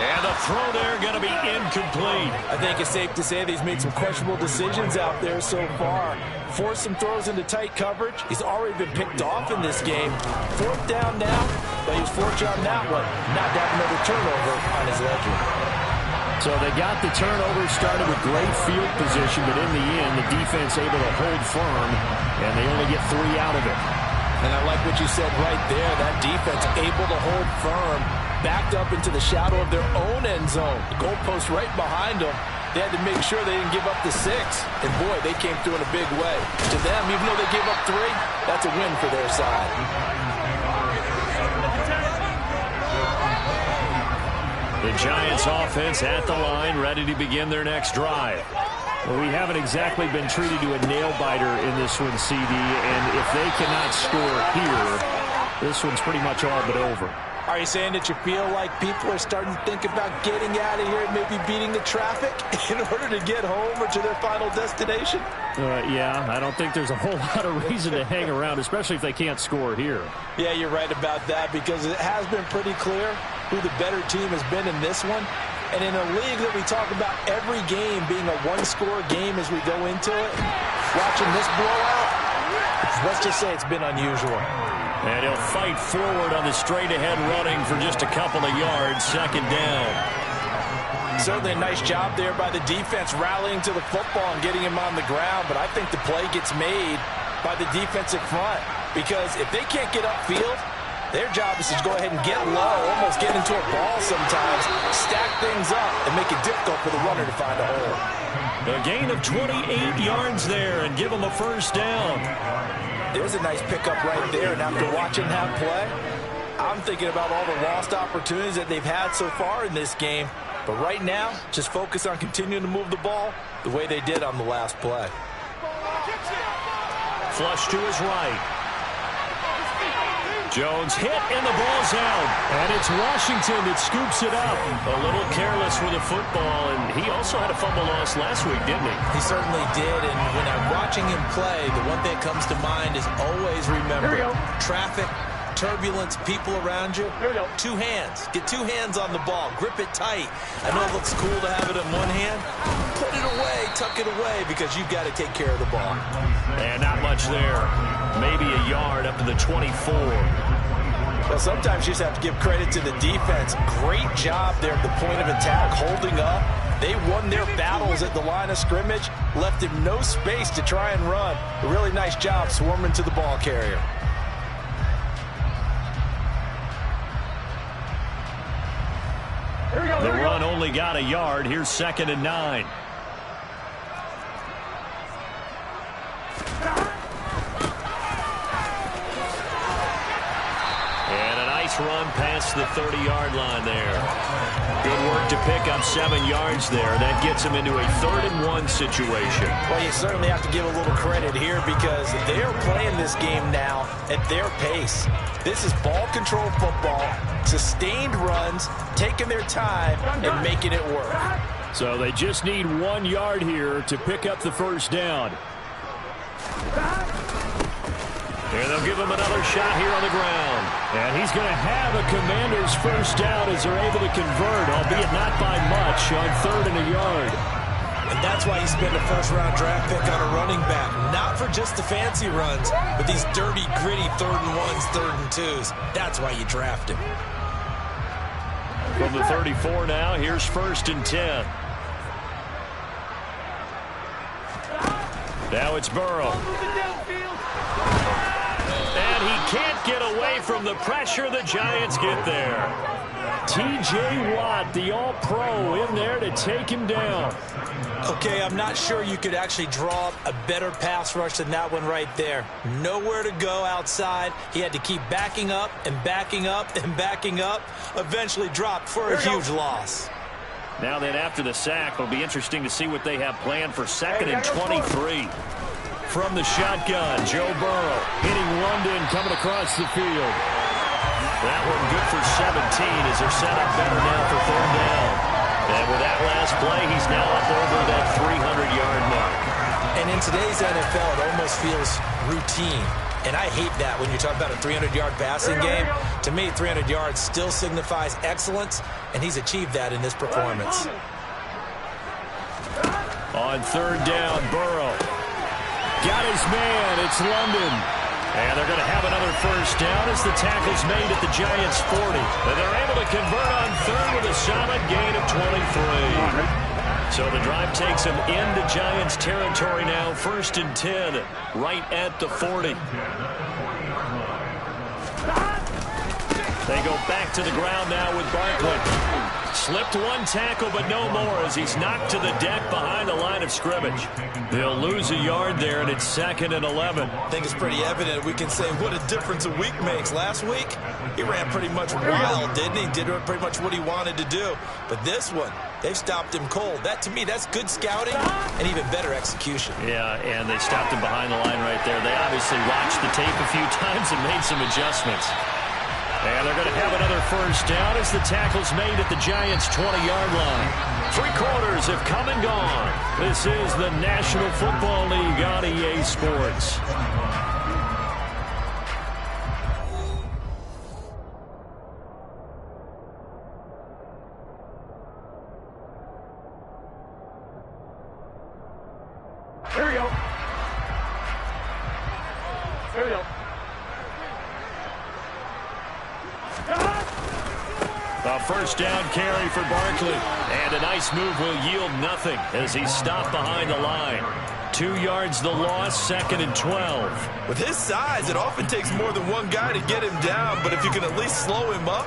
And the throw there going to be incomplete. I think it's safe to say that he's made some questionable decisions out there so far. Forced some throws into tight coverage. He's already been picked off in this game. 4th down now, but he was fortunate on that one. Not to have another turnover on his ledger. So they got the turnover, started with great field position, but in the end, the defense able to hold firm, and they only get 3 out of it. And I like what you said right there, that defense able to hold firm. backed up into the shadow of their own end zone. The goalpost right behind them. They had to make sure they didn't give up the 6. And, boy, they came through in a big way. To them, even though they gave up 3, that's a win for their side. The Giants offense at the line, ready to begin their next drive. Well, we haven't exactly been treated to a nail-biter in this one, CD, and if they cannot score here, this one's pretty much all but over. Are you saying that you feel like people are starting to think about getting out of here and maybe beating the traffic in order to get home or to their final destination? Yeah, I don't think there's a whole lot of reason to hang around, especially if they can't score here. Yeah, you're right about that, because it has been pretty clear who the better team has been in this one. And in a league that we talk about every game being a one-score game as we go into it, watching this blowout, let's just say it's been unusual. And he'll fight forward on the straight-ahead running for just a couple of yards, second down. Certainly a nice job there by the defense rallying to the football and getting him on the ground, but I think the play gets made by the defensive front, because if they can't get upfield, their job is to go ahead and get low, almost get into a ball sometimes, stack things up, and make it difficult for the runner to find a hole. A gain of 28 yards there and give them a first down. There's a nice pickup right there, and after watching that play, I'm thinking about all the lost opportunities that they've had so far in this game. But right now, just focus on continuing to move the ball the way they did on the last play. Flush to his right. Jones hit, and the ball's out. And it's Washington that scoops it up. A little careless with the football, and he also had a fumble loss last week, didn't he? He certainly did, and when I'm watching him play, the one thing that comes to mind is always remember traffic, turbulence, people around you. 2 hands. Get 2 hands on the ball. Grip it tight. I know it looks cool to have it in one hand. Put it away, tuck it away, because you've got to take care of the ball. And not much there. Maybe a yard up to the 24. Well, sometimes you just have to give credit to the defense. Great job there at the point of attack, holding up. They won their battles at the line of scrimmage, left him no space to try and run. A really nice job swarming to the ball carrier. The run only got a yard. Here's 2nd and 9. And a nice run past the 30-yard line there. Good work to pick up 7 yards there. That gets him into a 3rd and 1 situation. Well, you certainly have to give a little credit here, because they are playing this game now at their pace. This is ball control football, sustained runs, taking their time and making it work. So they just need 1 yard here to pick up the first down. And they'll give him another shot here on the ground. And he's going to have a Commander's first down as they're able to convert, albeit not by much, on 3rd and a yard. And that's why you spend a first-round draft pick on a running back. Not for just the fancy runs, but these dirty, gritty 3rd and 1s, 3rd and 2s. That's why you draft him. From the 34 now, here's 1st and 10. Now it's Burrow. And he can't get away from the pressure. The Giants get there. T.J. Watt, the all-pro, in there to take him down. Okay, I'm not sure you could actually draw up a better pass rush than that one right there. Nowhere to go outside. He had to keep backing up and backing up and backing up. Eventually dropped for a huge loss. Now then, after the sack, it'll be interesting to see what they have planned for 2nd and 23. From the shotgun, Joe Burrow hitting London, coming across the field. That one good for 17 as they're set up better now for 3rd down. And with that last play, he's now up over that 300-yard mark. And in today's NFL, it almost feels routine. And I hate that when you talk about a 300-yard passing game. To me, 300 yards still signifies excellence, and he's achieved that in this performance. On 3rd down, Burrow got his man. It's London. And they're going to have another first down as the tackle's made at the Giants' 40. And they're able to convert on 3rd with a solid gain of 23. So the drive takes them into Giants territory now. 1st and 10, right at the 40. They go back to the ground now with Barkley. Slipped one tackle, but no more as he's knocked to the deck behind the line of scrimmage. They'll lose a yard there, and it's 2nd and 11. I think it's pretty evident. We can say what a difference a week makes. Last week, he ran pretty much wild, didn't he? Did pretty much what he wanted to do. But this one, they've stopped him cold. That, to me, that's good scouting and even better execution. Yeah, and they stopped him behind the line right there. They obviously watched the tape a few times and made some adjustments. And they're going to have another first down as the tackle's made at the Giants' 20-yard line. 3 quarters have come and gone. This is the National Football League on EA Sports. Here we go. Here we go. A first down carry for Barkley. And a nice move will yield nothing as he's stopped behind the line. 2 yards the loss, 2nd and 12. With his size, it often takes more than one guy to get him down, but if you can at least slow him up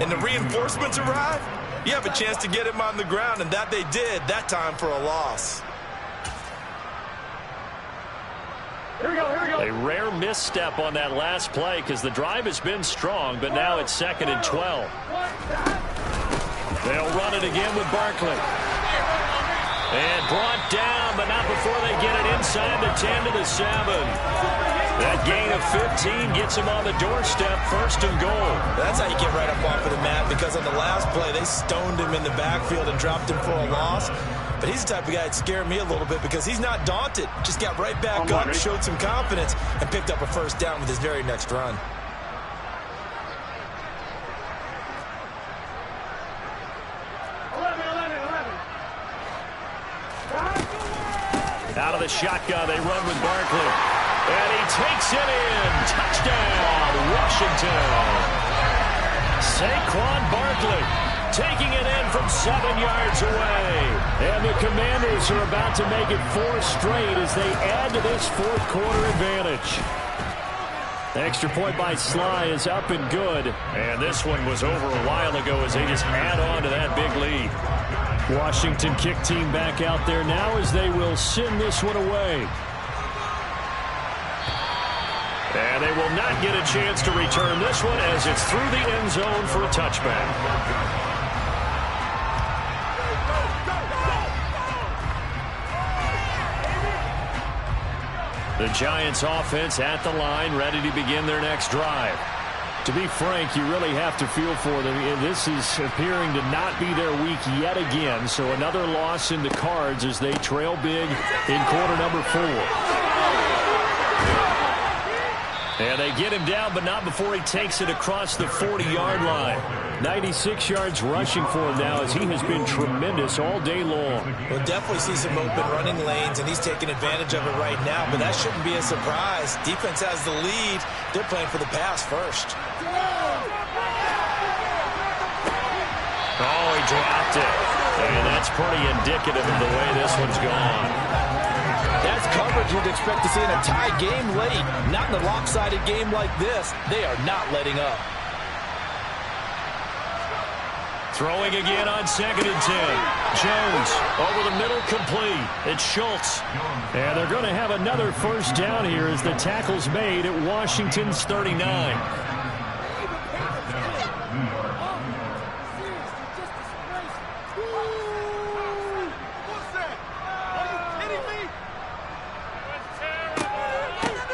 and the reinforcements arrive, you have a chance to get him on the ground, and that they did, that time for a loss. Here we go, here we go. A rare misstep on that last play because the drive has been strong, but now it's 2nd and 12. They'll run it again with Barkley. And brought down, but not before they get it inside the 10 to the 7. That gain of 15 gets him on the doorstep, 1st and goal. That's how you get right up off of the mat, because on the last play, they stoned him in the backfield and dropped him for a loss. But he's the type of guy that scared me a little bit because he's not daunted. Just got right back up, showed some confidence, and picked up a first down with his very next run. Out of the shotgun, they run with Barkley. And he takes it in. Touchdown, Washington. Saquon Barkley taking it in from 7 yards away. And the Commanders are about to make it 4 straight as they add to this 4th quarter advantage. The extra point by Sly is up and good. And this one was over a while ago as they just add on to that big lead. Washington kick team back out there now as they will send this one away. And they will not get a chance to return this one as it's through the end zone for a touchback. The Giants offense at the line, ready to begin their next drive. To be frank, you really have to feel for them. This is appearing to not be their week yet again. So another loss in the cards as they trail big in quarter number 4. And they get him down, but not before he takes it across the 40-yard line. 96 yards rushing for him now as he has been tremendous all day long. We'll definitely see some open running lanes, and he's taking advantage of it right now, but that shouldn't be a surprise. Defense has the lead. They're playing for the pass first. Oh, he dropped it. And that's pretty indicative of the way this one's gone. That's coverage you'd expect to see in a tie game late. Not in a lopsided game like this. They are not letting up. Throwing again on 2nd and 10. Jones over the middle, complete. It's Schultz. And they're going to have another first down here as the tackle's made at Washington's 39.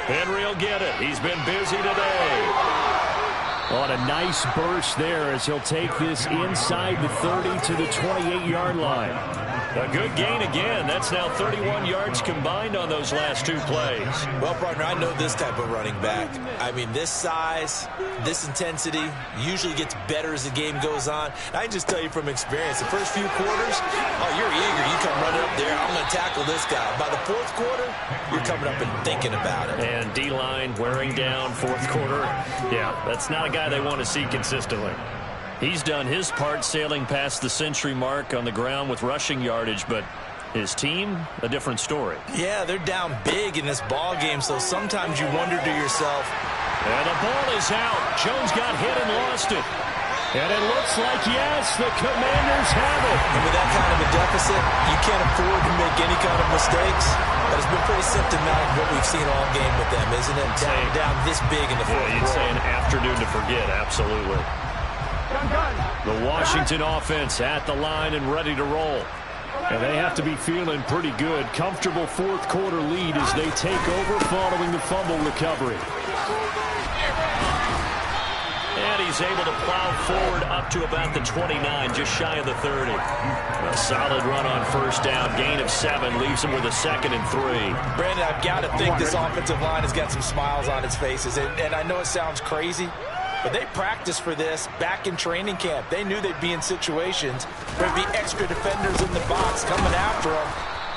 Henry will get it. He's been busy today. On a nice burst there as he'll take this inside the 30 to the 28-yard line. A good gain again. That's now 31 yards combined on those last 2 plays. Well, partner, I know this type of running back. I mean, this size, this intensity usually gets better as the game goes on. I can just tell you from experience, the first few quarters, oh, you're eager. You come running up there, I'm going to tackle this guy. By the 4th quarter, you're coming up and thinking about it. And D-line wearing down 4th quarter. Yeah, that's not a guy they want to see consistently. He's done his part sailing past the century mark on the ground with rushing yardage, but his team, a different story. Yeah, they're down big in this ball game, so sometimes you wonder to yourself, And the ball is out. Jones got hit and lost it. And it looks like, yes, the Commanders have it. And with that kind of a deficit, you can't afford to make any kind of mistakes. But it's been pretty symptomatic of what we've seen all game with them, isn't it? Down this big in the fourth quarter. You'd say an afternoon to forget, absolutely. The Washington offense at the line and ready to roll. And they have to be feeling pretty good. Comfortable fourth quarter lead as they take over following the fumble recovery. And he's able to plow forward up to about the 29, just shy of the 30. A solid run on first down. Gain of 7 leaves him with a 2nd and 3. Brandon, I've got to think this offensive line has got some smiles on its faces. And I know it sounds crazy, but they practiced for this back in training camp. They knew they'd be in situations where there'd be extra defenders in the box coming after them,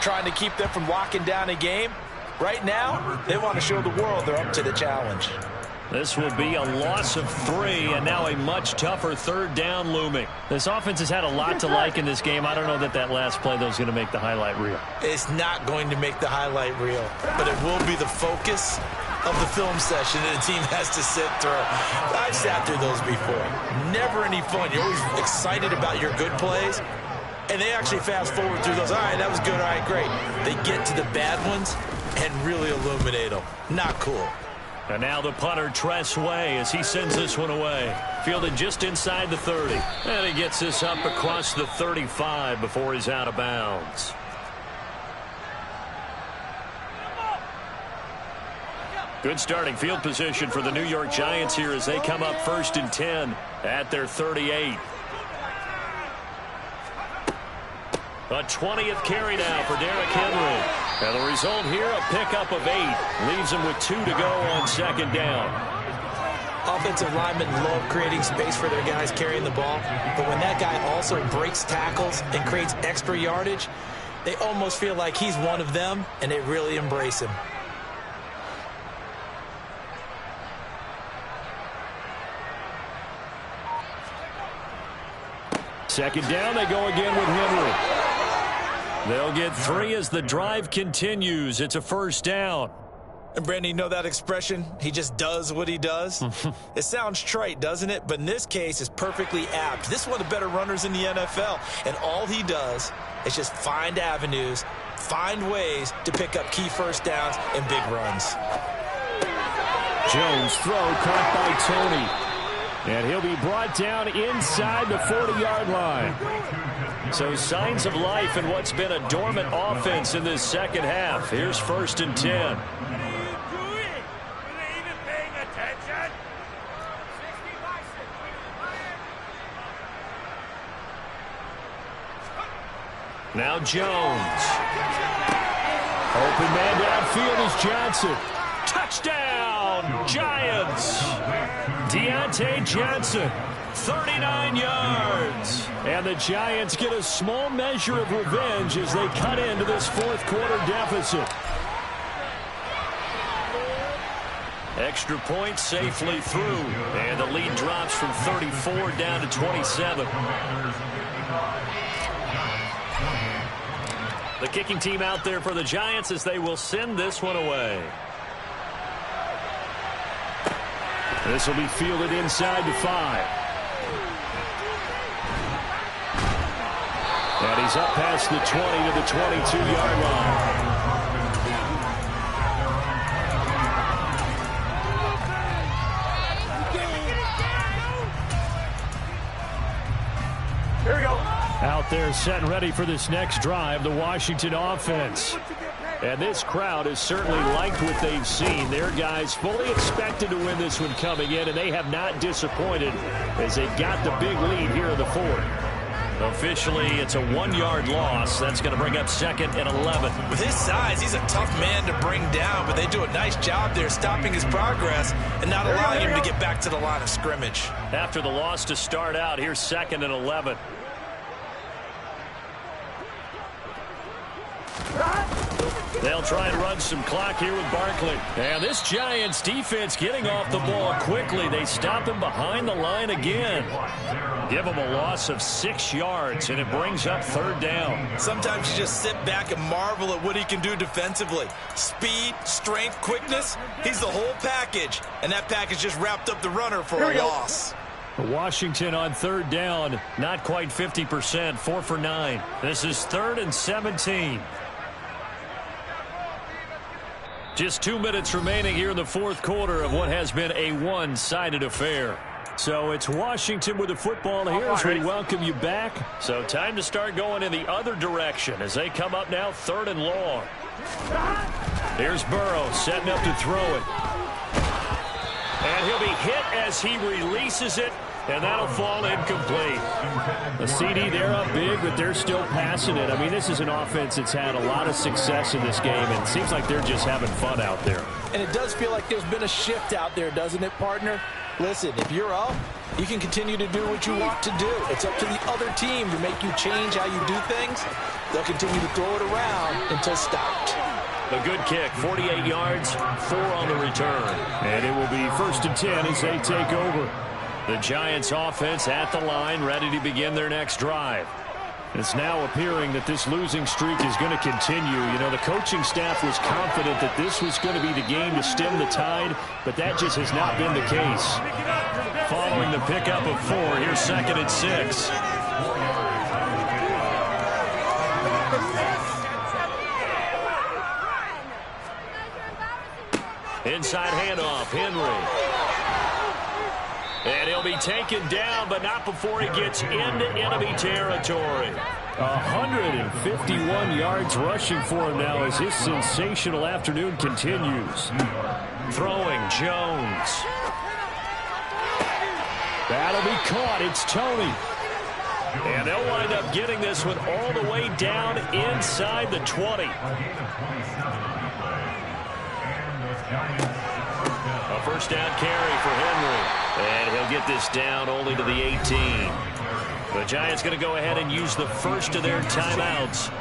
trying to keep them from locking down a game. Right now, they want to show the world they're up to the challenge. This will be a loss of 3, and now a much tougher third down looming. This offense has had a lot to like in this game. I don't know that last play, though, is going to make the highlight reel. It's not going to make the highlight reel, but it will be the focus of the film session that a team has to sit through. I've sat through those before. Never any fun. You're always excited about your good plays, and they actually fast forward through those. All right, that was good. All right, great. They get to the bad ones and really illuminate them. Not cool. And now the punter, Tress Way, as he sends this one away. Fielded just inside the 30. And he gets this up across the 35 before he's out of bounds. Good starting field position for the New York Giants here as they come up 1st and 10 at their 38. A 20th carry now for Derrick Henry. And the result here, a pickup of 8. Leaves him with 2 to go on 2nd down. Offensive linemen love creating space for their guys carrying the ball. But when that guy also breaks tackles and creates extra yardage, they almost feel like he's one of them, and they really embrace him. Second down, they go again with Henry. They'll get 3 as the drive continues. It's a first down. And Brandon, you know that expression? He just does what he does? It sounds trite, doesn't it? But in this case, it's perfectly apt. This is one of the better runners in the NFL. And all he does is just find avenues, find ways to pick up key first downs and big runs. Jones throw caught by Tony. And he'll be brought down inside the 40-yard line. So signs of life in what's been a dormant offense in this second half. Here's 1st and 10. Now Jones. Open man downfield is Johnson. Touchdown, Giants. Deontay Johnson, 39 yards. And the Giants get a small measure of revenge as they cut into this fourth quarter deficit. Extra point safely through. And the lead drops from 34 down to 27. The kicking team out there for the Giants as they will send this one away. This will be fielded inside the 5. And he's up past the 20 to the 22-yard line. Here we go. Out there set and ready for this next drive, the Washington offense. And this crowd has certainly liked what they've seen. Their guys fully expected to win this one coming in, and they have not disappointed as they got the big lead here in the fourth. Officially, it's a 1-yard loss. That's going to bring up 2nd and 11. With his size, he's a tough man to bring down, but they do a nice job there stopping his progress and not allowing him to get back to the line of scrimmage. After the loss to start out, here's 2nd and 11. They'll try and run some clock here with Barkley. And this Giants defense getting off the ball quickly. They stop him behind the line again. Give him a loss of 6 yards, and it brings up 3rd down. Sometimes you just sit back and marvel at what he can do defensively. Speed, strength, quickness, he's the whole package. And that package just wrapped up the runner for a loss. Washington on 3rd down, not quite 50%, 4 for 9. This is 3rd and 17. Just 2 minutes remaining here in the 4th quarter of what has been a one-sided affair. So it's Washington with the football here as we welcome you back. So time to start going in the other direction as they come up now 3rd and long. Here's Burrow setting up to throw it. And he'll be hit as he releases it, and that'll fall incomplete. The CD, they're up big, but they're still passing it. I mean, this is an offense that's had a lot of success in this game, and it seems like they're just having fun out there. And it does feel like there's been a shift out there, doesn't it, partner? Listen, if you're up, you can continue to do what you want to do. It's up to the other team to make you change how you do things. They'll continue to throw it around until stopped. A good kick, 48 yards, 4 on the return. And it will be 1st and 10 as they take over. The Giants offense at the line, ready to begin their next drive. It's now appearing that this losing streak is going to continue. You know, the coaching staff was confident that this was going to be the game to stem the tide, but that just has not been the case. Following the pickup of 4, here's 2nd and 6. Inside handoff, Henry. And he'll be taken down, but not before he gets into enemy territory. 151 yards rushing for him now as his sensational afternoon continues. Throwing, Jones. That'll be caught. It's Tony. And they'll wind up getting this one all the way down inside the 20. A 1st down carry for Henry. And he'll get this down only to the 18. The Giants going to go ahead and use the first of their timeouts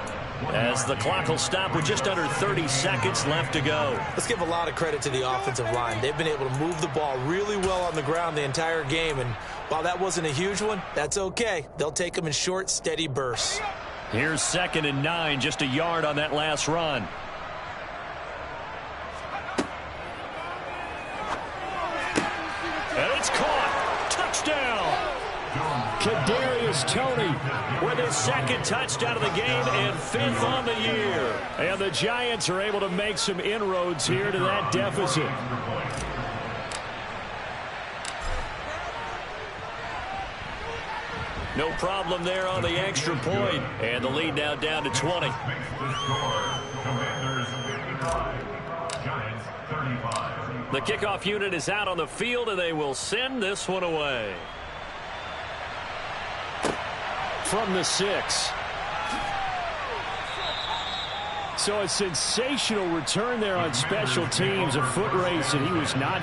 as the clock will stop with just under 30 seconds left to go. Let's give a lot of credit to the offensive line. They've been able to move the ball really well on the ground the entire game. And while that wasn't a huge one, that's okay. They'll take them in short, steady bursts. Here's 2nd and 9, just a yard on that last run. And it's caught. Touchdown. Kadarius Toney with his 2nd touchdown of the game and 5th on the year. And the Giants are able to make some inroads here to that deficit. No problem there on the extra point. And the lead now down to 20. Commanders 55, Giants 35. The kickoff unit is out on the field, and they will send this one away. From the 6. So a sensational return there on special teams. A foot race, and he was not good.